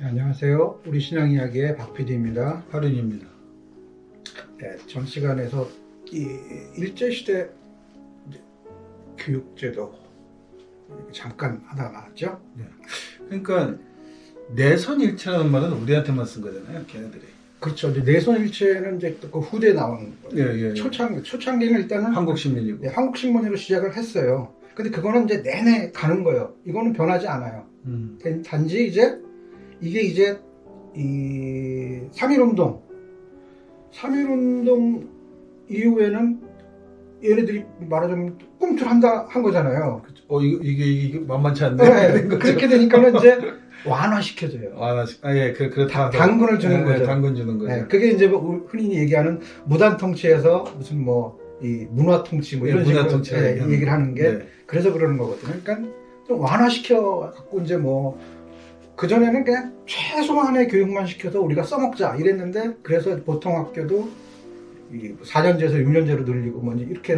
안녕하세요. 우리 신앙 이야기의 박 PD입니다. 할인입니다. 네, 전 시간에서 이 일제시대 교육제도 잠깐 하다 말았죠. 네. 그러니까 내선일체라는 말은 우리한테만 쓴 거잖아요, 걔네들이. 그렇죠. 이제 내선일체는 이제 그 후대에 나온 거예요. 예. 초창기는 일단은 한국신민이고. 네, 한국신문으로 시작을 했어요. 근데 그거는 이제 내내 가는 거예요. 이거는 변하지 않아요. 단지 이제 이게 이제 이 3.1운동 이후에는 얘네들이 말하자면 꿈틀한다 한 거잖아요. 이게 만만치 않네. 네, 그렇게 되니까는 이제 완화시켜져요. 그렇다. 당근을 주는 거죠. 당근 주는 거죠. 네, 그게 이제 뭐 흔히 얘기하는 무단 통치에서 무슨 뭐 이 문화 통치 뭐 이런 문화 식으로 통치 얘기를 하는 게 네. 그래서 그러는 거거든요. 그러니까 좀 완화시켜 갖고 이제 뭐 그전에는 그냥 최소한의 교육만 시켜서 우리가 써먹자 이랬는데 그래서 보통 학교도 이 4년제에서 6년제로 늘리고 뭐 이렇게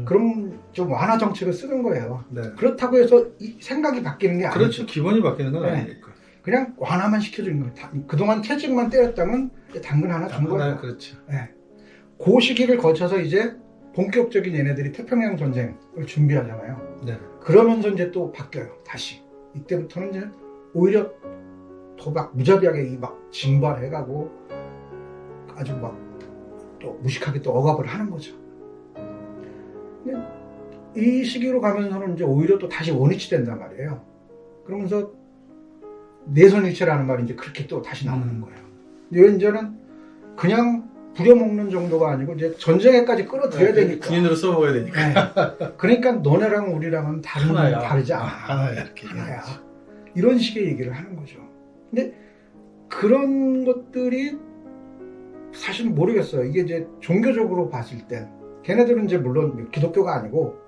그런 좀 완화 정책을 쓰는 거예요. 네. 그렇다고 해서 이 생각이 바뀌는 게 아니죠. 그렇죠. 기본이 바뀌는 건 네. 아니니까. 그냥 완화만 시켜주는 거예요. 그동안 채찍만 때렸다면 당근 하나 준 거예요. 그렇죠. 네. 그 시기를 거쳐서 이제 본격적인 얘네들이 태평양 전쟁을 준비하잖아요. 네. 그러면서 이제 또 바뀌어요. 다시. 이때부터는 이제 오히려 더 막 무자비하게 막 징발해가고 아주 막 또 무식하게 또 억압을 하는 거죠. 근데 이 시기로 가면서는 이제 오히려 또 다시 원위치 된단 말이에요. 그러면서 내선일체라는 말이 이제 그렇게 또 다시 나오는 거예요. 근데 이제는 그냥 부려먹는 정도가 아니고 이제 전쟁에까지 끌어들여야 되니까. 군인으로 써먹어야 되니까. 네. 그러니까 너네랑 우리랑은 다르지 않아. 하나야 이렇게. 하나야. 이런 식의 얘기를 하는 거죠. 근데 그런 것들이 사실 모르겠어요. 이게 이제 종교적으로 봤을 땐 걔네들은 이제 물론 기독교가 아니고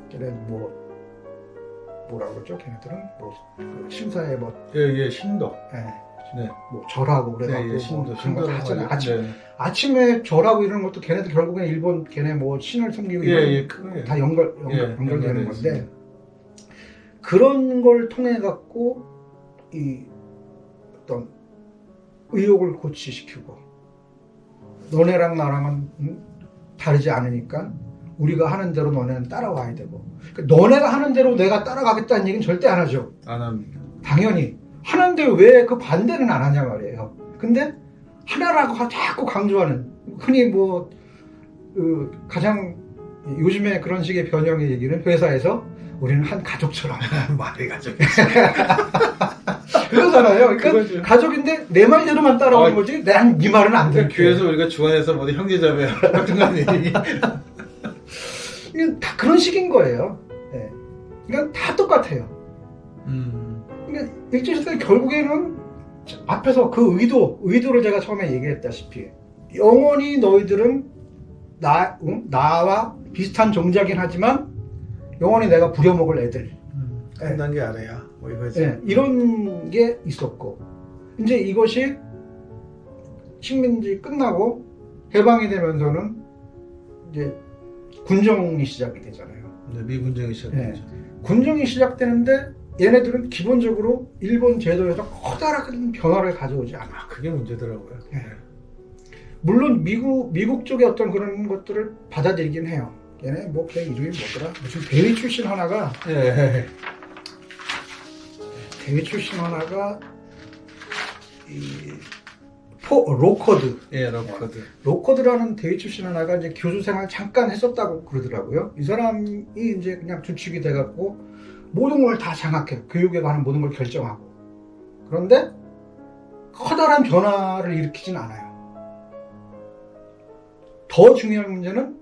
걔네 뭐라 그러죠? 걔네들은 그 심사에 신도. 네. 뭐 절하고 그래가지고 신도 그런 거 하잖아요. 네. 아침에 절하고 이런 것도 걔네들 결국엔 일본 걔네 뭐 신을 섬기고 이런 다 연결되는 건데 그런 걸 통해 갖고 이 어떤 의욕을 고취시키고 너네랑 나랑은 다르지 않으니까 우리가 하는 대로 너네는 따라와야 되고 그러니까 너네가 하는 대로 내가 따라가겠다는 얘기는 절대 안 하죠. 안 합니다. 당연히 하는데 왜 그 반대는 안 하냐 말이에요. 근데 하나라고 자꾸 강조하는 흔히 뭐 가장 요즘에 그런 식의 변형의 얘기는 회사에서 우리는 한 가족처럼 말이 가족. 그러잖아요. 그러니까 그거죠. 가족인데 내 말대로만 따라오는 거지 난 네 말은 안 들을게. 교회에서 우리가 주관해서 뭐 형제자매 같은 거 아니에요? 이게 다 그런 식인 거예요. 네. 그러니까 다 똑같아요. 그러니까 일제시대 결국에는 앞에서 그 의도를 제가 처음에 얘기했다시피 영원히 너희들은 나와 비슷한 종자긴 하지만 영원히 내가 부려먹을 애들. 한 단계 아래야. 뭐 이거지. 네, 이런 게 있었고 이제 이것이 식민지 끝나고 해방이 되면서는 이제 군정이 시작이 되잖아요. 네, 미군정이 시작됐죠. 네. 군정이 시작되는데 얘네들은 기본적으로 일본 제도에서 커다란 변화를 가져오지 않아. 그게 문제더라고요. 네. 물론 미국 쪽의 어떤 그런 것들을 받아들이긴 해요. 얘네 뭐 걔 이름이 뭐더라? 무슨 대위 출신 하나가 로커드. 로커드라는 대위 출신 하나가 이제 교수 생활 잠깐 했었다고 그러더라고요. 이 사람이 이제 그냥 주축이 돼갖고 모든 걸 다 장악해요. 교육에 관한 모든 걸 결정하고. 그런데 커다란 변화를 일으키진 않아요. 더 중요한 문제는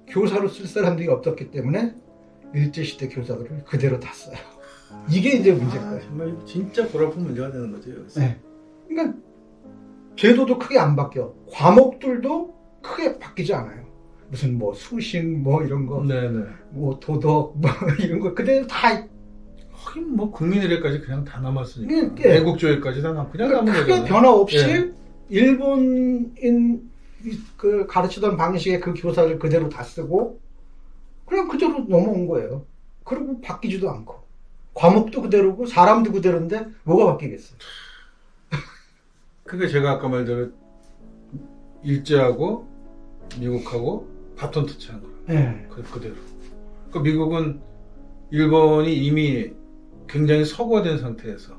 교사로 쓸 사람들이 없었기 때문에 일제시대 교사들을 그대로 다 써요. 이게 이제 문제예요. 정말 진짜 골아픈 문제가 되는 거죠. 여기서. 네. 그러니까 제도도 크게 안 바뀌어. 과목들도 크게 바뀌지 않아요. 무슨 뭐 수신 뭐 이런 거, 뭐 도덕 뭐 이런 거 그대로 다. 하긴 뭐 국민의례까지 그냥 다 남았으니까. 예. 애국조회까지 다 그냥 그러니까 남은 크게 거잖아요. 변화 없이 일본인 그 가르치던 방식의 그 교사를 그대로 다 쓰고 그냥 그대로 넘어온 거예요. 그리고 바뀌지도 않고 과목도 그대로고 사람도 그대로인데 뭐가 바뀌겠어요? 그러니까 제가 아까 말대로 일제하고 미국하고 바톤 터치한 거예요. 네. 그대로. 그러니까 미국은 일본이 이미 굉장히 서구화된 상태에서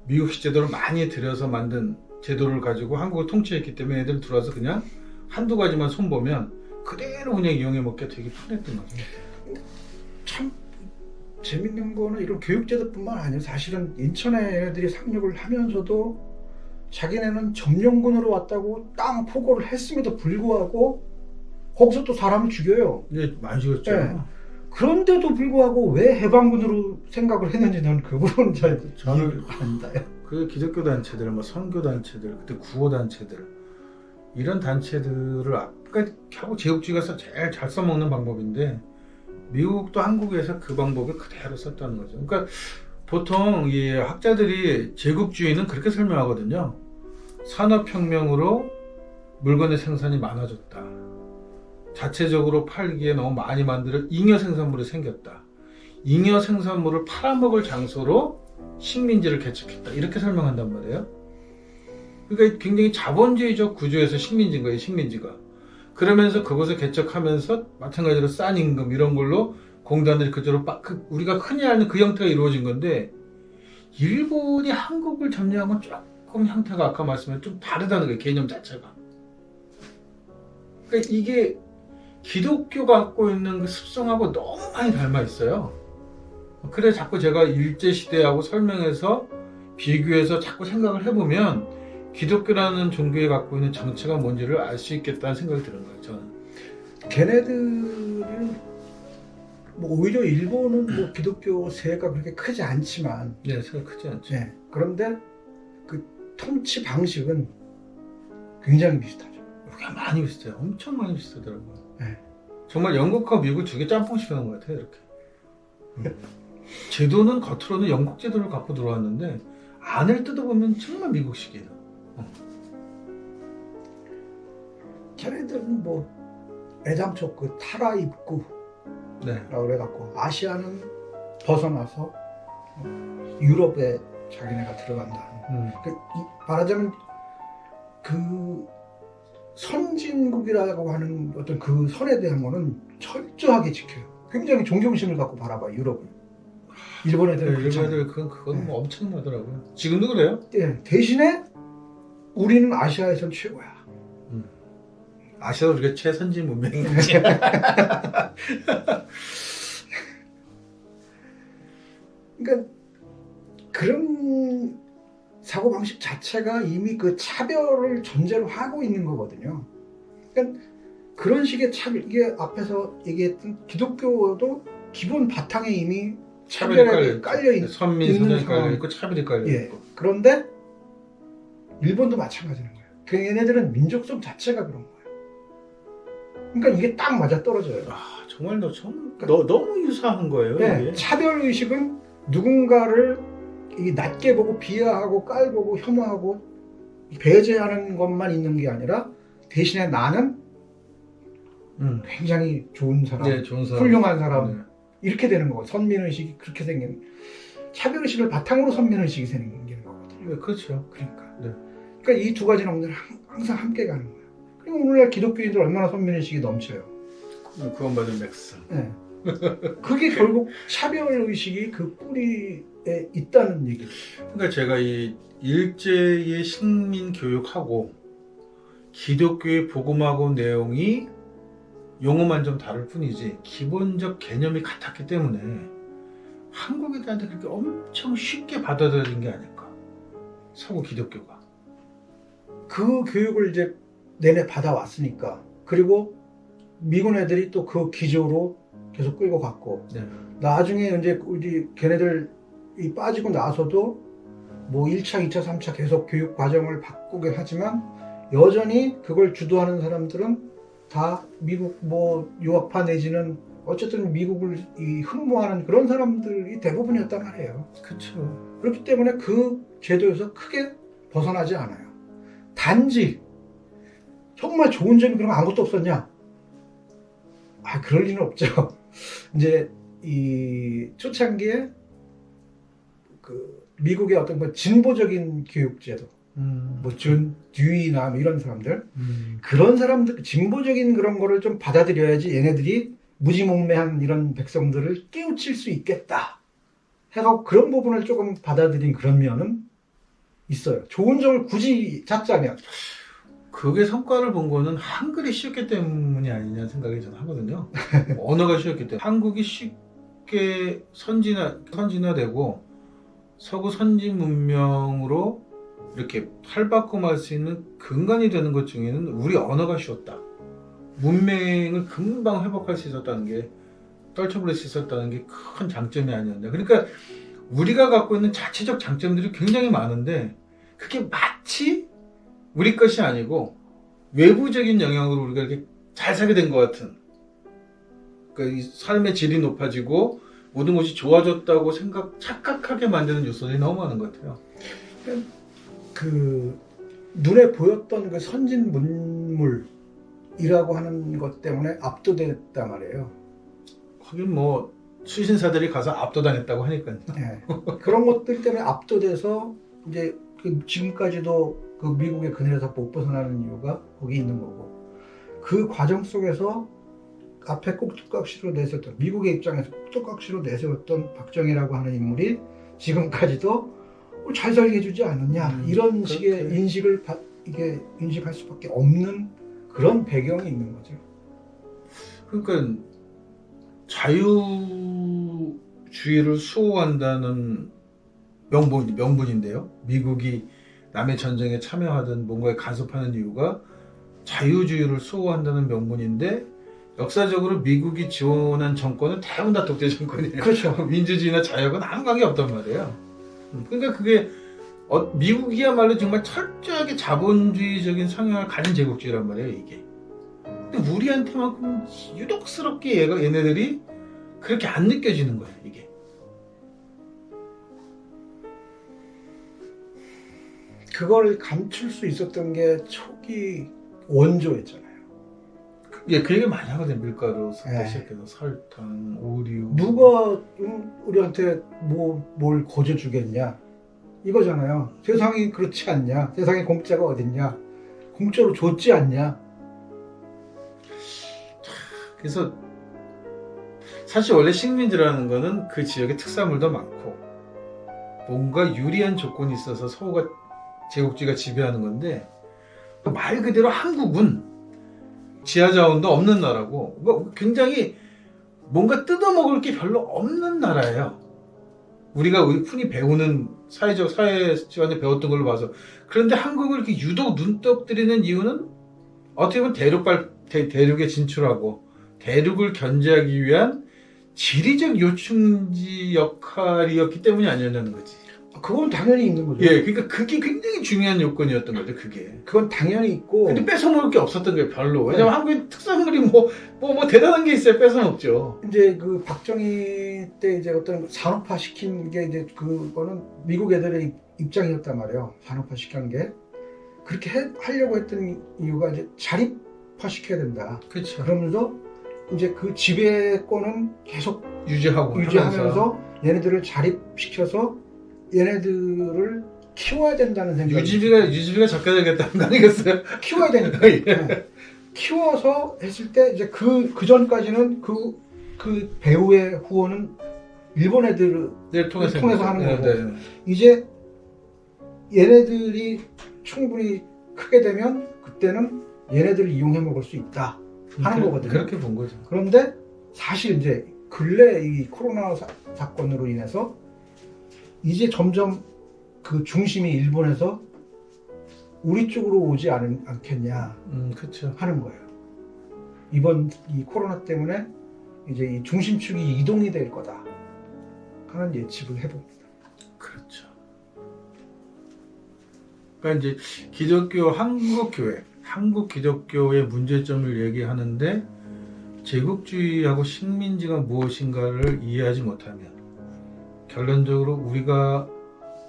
미국식 제도를 많이 들여서 만든 제도를 가지고 한국을 통치했기 때문에 애들 들어와서 그냥 한두 가지만 손보면 그대로 그냥 이용해 먹기가 되게 편했던 거죠. 참 재밌는 거는 이런 교육제도뿐만 아니라 사실은 인천에 애들이 상륙을 하면서도 자기네는 점령군으로 왔다고 땅 포고를 했음에도 불구하고 거기서 또 사람을 죽여요. 네, 많이 죽었죠. 네. 그런데도 불구하고 왜 해방군으로 생각을 했는지 는 그 부분은 잘 저는 이해가 안 돼요. 그 기독교 단체들, 뭐 선교 단체들, 그때 구호 단체들 이런 단체들을 아까 하고 제국주의가 제일 잘 써먹는 방법인데 미국도 한국에서 그 방법을 그대로 썼다는 거죠. 그러니까 보통 이 학자들이 제국주의는 그렇게 설명하거든요. 산업혁명으로 물건의 생산이 많아졌다. 자체적으로 팔기에 너무 많이 만들어 잉여 생산물이 생겼다. 잉여 생산물을 팔아먹을 장소로 식민지를 개척했다. 이렇게 설명한단 말이에요. 그러니까 굉장히 자본주의적 구조에서 식민지인 거예요. 식민지가. 그러면서 그곳에 개척하면서 마찬가지로 싼 임금 이런 걸로 공단들이 그대로 우리가 흔히 아는 그 형태가 이루어진 건데 일본이 한국을 점령한 건 조금 형태가 아까 말씀드린 좀 다르다는 거예요. 개념 자체가. 그러니까 이게 기독교가 갖고 있는 그 습성하고 너무 많이 닮아 있어요. 그래 자꾸 제가 일제시대하고 설명해서 비교해서 자꾸 생각을 해보면 기독교라는 종교에 갖고 있는 정체가 뭔지를 알 수 있겠다는 생각이 드는 거예요. 저는. 걔네들은 뭐 오히려 일본은 뭐 기독교 세가 그렇게 크지 않지만 네, 생각 크지 않죠. 네. 그런데 그 통치 방식은 굉장히 비슷하죠. 꽤 많이 비슷해요. 엄청 많이 비슷하더라고요. 네. 정말 영국하고 미국 두 개 짬뽕 시켜놓은 것 같아요. 이렇게. 제도는 겉으로는 영국 제도를 갖고 들어왔는데 안을 뜯어보면 정말 미국식이에요. 걔네들은 뭐 애당초 그 타라 입구라고 네. 그래갖고 아시아는 벗어나서 유럽에 자기네가 들어간다. 말하자면 그 선진국이라고 하는 어떤 그 선에 대한 거는 철저하게 지켜요. 굉장히 존경심을 갖고 바라봐요, 유럽을. 일본 애들은 일본 그렇잖아요. 애들 그건 뭐 엄청나더라고요. 지금도 그래요? 예, 대신에 우리는 아시아에선 최고야. 아시아도 우리가 최선진 문명이지. 그러니까 그런 사고방식 자체가 이미 그 차별을 전제로 하고 있는 거거든요. 그러니까 그런 식의 차별, 이게 앞에서 얘기했던 기독교도 기본 바탕에 이미 차별이 깔려 있는 선민, 선연이 깔려 있고 차별이 깔려 있고. 예. 그런데 일본도 마찬가지인 거예요. 그 얘네들은 민족성 자체가 그런 거예요. 그러니까 이게 딱 맞아 떨어져요. 아 정말 너무 유사한 거예요. 네, 이게. 차별 의식은 누군가를 이 낮게 보고 비하하고 깔보고 혐오하고 배제하는 것만 있는 게 아니라 대신에 나는 굉장히 좋은 사람, 네, 좋은 사람, 훌륭한 사람 네. 이렇게 되는 거고 선민의식이 그렇게 생긴 차별의식을 바탕으로 선민의식이 생기는 거거든요. 네, 그렇죠. 그러니까 네. 그러니까 이 두 가지는 항상 함께 가는 거예요. 그리고 오늘날 기독교인들 얼마나 선민의식이 넘쳐요. 그건 맞은 맥스. 네. 그게 결국 차별의식이 그 뿌리에 있다는 얘기죠. 그러니까 제가 이 일제의 식민 교육하고 기독교의 복음하고 내용이 용어만 좀 다를 뿐이지 기본적 개념이 같았기 때문에 한국인들한테 그렇게 엄청 쉽게 받아들인 게 아닐까. 서구 기독교가. 그 교육을 이제 내내 받아왔으니까 그리고 미군 애들이 또 그 기조로 계속 끌고 갔고 네. 나중에 이제 우리 걔네들이 빠지고 나서도 뭐 1차, 2차, 3차 계속 교육 과정을 바꾸긴 하지만 여전히 그걸 주도하는 사람들은 다 미국 뭐 유학파 내지는 어쨌든 미국을 흠모하는 그런 사람들이 대부분이었단 말이에요. 그렇죠. 그렇기 때문에 그 제도에서 크게 벗어나지 않아요. 단지 정말 좋은 점이 그럼 아무것도 없었냐? 아, 그럴 리는 없죠. 이제 이 초창기에 그 미국의 어떤 뭐 진보적인 교육제도, 뭐 존 듀이나 뭐 이런 사람들, 그런 사람들, 진보적인 그런 거를 좀 받아들여야지 얘네들이 무지몽매한 이런 백성들을 깨우칠 수 있겠다 해갖고 그런 부분을 조금 받아들인 그런 면은 있어요. 좋은 점을 굳이 찾자면. 그게 성과를 본 거는 한글이 쉬웠기 때문이 아니냐 생각이 저는 하거든요. 언어가 쉬웠기 때문에. 한국이 쉽게 선진화되고 서구 선진 문명으로 이렇게 탈바꿈할 수 있는 근간이 되는 것 중에는 우리 언어가 쉬웠다. 문맹을 금방 회복할 수 있었다는 게, 떨쳐버릴 수 있었다는 게 큰 장점이 아니었나. 그러니까 우리가 갖고 있는 자체적 장점들이 굉장히 많은데 그게 마치 우리 것이 아니고 외부적인 영향으로 우리가 이렇게 잘 살게 된 것 같은, 그러니까 이 삶의 질이 높아지고 모든 것이 좋아졌다고 착각하게 만드는 요소들이 너무 많은 것 같아요. 그 눈에 보였던 그 선진 문물이라고 하는 것 때문에 압도됐단 말이에요. 하긴 뭐 수신사들이 가서 압도당했다고 하니까요. 네. 그런 것들 때문에 압도돼서 이제 지금까지도 그 미국의 그늘에서 못 벗어나는 이유가 거기 있는 거고, 그 과정 속에서 앞에 꼭두각시로 내세웠던, 미국의 입장에서 꼭두각시로 내세웠던 박정희라고 하는 인물이 지금까지도 잘 살게 해주지 않느냐, 이런 그렇게. 식의 인식을 이게 인식할 수밖에 없는 그런 배경이 있는 거죠. 그러니까 자유주의를 수호한다는 명분인데요. 미국이 남의 전쟁에 참여하든 뭔가에 간섭하는 이유가 자유주의를 수호한다는 명분인데, 역사적으로 미국이 지원한 정권은 대부분 다 독재 정권이에요. 그렇죠. 민주주의나 자유하고는 아무 관계 없단 말이에요. 그러니까 그게 미국이야말로 정말 철저하게 자본주의적인 성향을 가진 제국주의란 말이에요, 이게. 근데 우리한테만큼 유독스럽게 얘네들이 그렇게 안 느껴지는 거예요, 이게. 그걸 감출 수 있었던 게 초기 원조였잖아요. 예, 그 얘기 많이 하거든요. 밀가루 네. 시작해서 설탕, 오류. 누가 우리한테 뭘 거저주겠냐 이거잖아요. 세상이 그렇지 않냐, 세상에 공짜가 어딨냐, 공짜로 줬지 않냐. 그래서 사실 원래 식민지라는 거는 그 지역의 특산물도 많고 뭔가 유리한 조건이 있어서 서구가 제국주의가 지배하는 건데, 말 그대로 한국은 지하자원도 없는 나라고 뭐 굉장히 뭔가 뜯어먹을 게 별로 없는 나라예요. 우리 흔히 배우는 사회적 사회 시간에 배웠던 걸로 봐서. 그런데 한국을 이렇게 유독 눈독 들이는 이유는 어떻게 보면 대륙에 진출하고 대륙을 견제하기 위한 지리적 요충지 역할이었기 때문이 아니었냐는 거지. 그건 당연히 있는 거죠. 예, 그러니까 그게 굉장히 중요한 요건이었던 거죠, 그게. 그건 당연히 있고. 근데 뺏어먹을 게 없었던 거예요, 별로. 왜냐면 한국의 특산물이 뭐 대단한 게 있어야 뺏어먹죠. 이제 그 박정희 때 이제 어떤 산업화 시킨 게 이제 그거는 미국 애들의 입장이었단 말이에요. 산업화 시킨 게. 그렇게 하려고 했던 이유가 이제 자립화 시켜야 된다. 그렇죠. 그러면서 이제 그 지배권은 계속 유지하면서 얘네들을 자립시켜서 얘네들을 키워야 된다는 생각이. 유지비가 적게 되겠다는 거 아니겠어요? 키워야 되니까. 예. 네. 키워서 했을 때 이제 그 전까지는 그 배우의 후원은 일본 애들을 통해서 하는 거고. 네. 이제 얘네들이 충분히 크게 되면 그때는 얘네들을 이용해 먹을 수 있다 하는 거거든요. 그렇게 본 거죠. 그런데 사실 이제 근래 이 코로나 사건으로 인해서 이제 점점 그 중심이 일본에서 우리 쪽으로 오지 않겠냐 그렇죠. 하는 거예요. 이번 이 코로나 때문에 이제 이 중심축이 이동이 될 거다 하는 예측을 해봅니다. 그렇죠. 그러니까 이제 한국 기독교의 문제점을 얘기하는데 제국주의하고 식민지가 무엇인가를 이해하지 못하면 결론적으로 우리가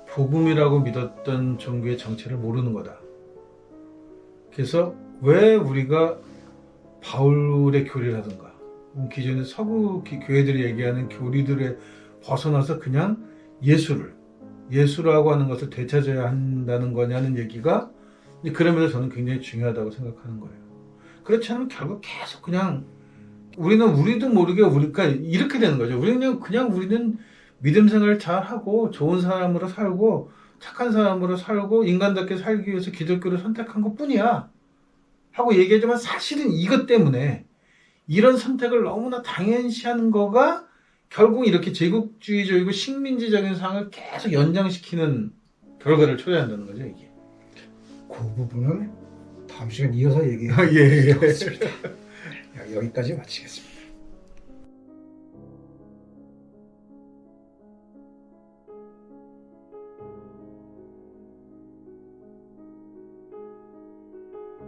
복음이라고 믿었던 종교의 정체를 모르는 거다. 그래서 왜 우리가 바울의 교리라든가 기존의 서구 교회들이 얘기하는 교리들에 벗어나서 그냥 예수를 예수라고 하는 것을 되찾아야 한다는 거냐는 얘기가 이제 그러면서 저는 굉장히 중요하다고 생각하는 거예요. 그렇지 않으면 결국 계속 그냥 우리도 모르게 우리가 이렇게 되는 거죠. 그냥 우리는 믿음 생활 잘 하고 좋은 사람으로 살고 착한 사람으로 살고 인간답게 살기 위해서 기독교를 선택한 것뿐이야 하고 얘기하지만 사실은 이것 때문에 이런 선택을 너무나 당연시하는 거가 결국 이렇게 제국주의적이고 식민지적인 상을 계속 연장시키는 결과를 초래한다는 거죠, 이게. 그 부분은 다음 시간 이어서 얘기해 예. 보겠습니다. 여기까지 마치겠습니다.